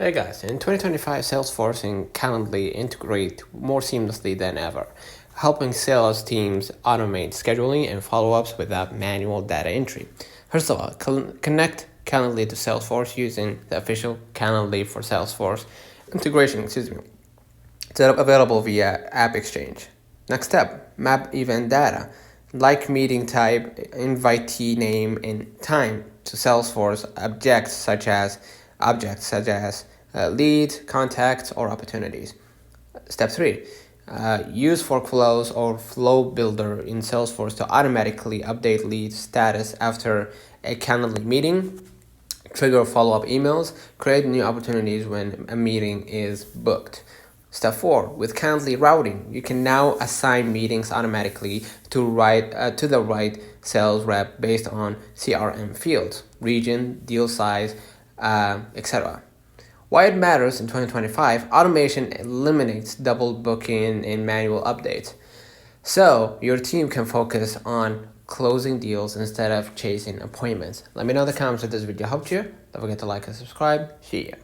Hey guys, in 2025, Salesforce and Calendly integrate more seamlessly than ever, helping sales teams automate scheduling and follow-ups without manual data entry. First of all, connect Calendly to Salesforce using the official Calendly for Salesforce integration, setup available via App Exchange. Next step, map event data, like meeting type, invitee name, and time to Salesforce objects such as leads, contacts, or opportunities. Step 3. Use workflows or flow builder in Salesforce to automatically update lead status after a Calendly meeting, trigger follow-up emails, create new opportunities when a meeting is booked. Step 4. With Calendly routing, you can now assign meetings automatically to the right sales rep based on CRM fields, region, deal size, etc. Why it matters in 2025, automation eliminates double booking and manual updates. So your team can focus on closing deals instead of chasing appointments. Let me know in the comments if this video helped you. Don't forget to like and subscribe. See ya.